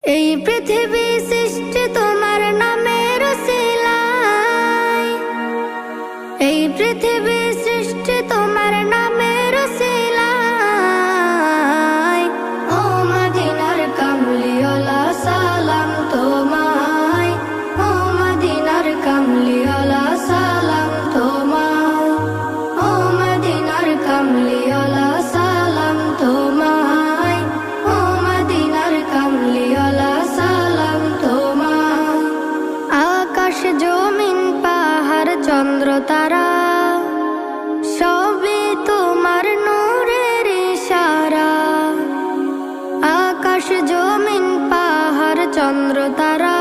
এই পৃথিবী সৃষ্টি তোমার নামের উসিলায়, এই পৃথিবী সৃষ্টি তোমার নামের উসিলায়। ও মদিনার কামলিওয়ালা সালাম তোমায়, ও মদিনার কামলিওয়ালা সালাম তোমায়, ও মদিনার কামলিওয়ালা সালাম তোমায়, ও মদিনার কামলিওয়ালা সালাম তোমায়। আকাশ জমিন পাহাড় চন্দ্র তারা সবই তোমার নূরের ইশারা। আকাশ জমিন পাহাড় চন্দ্র তারা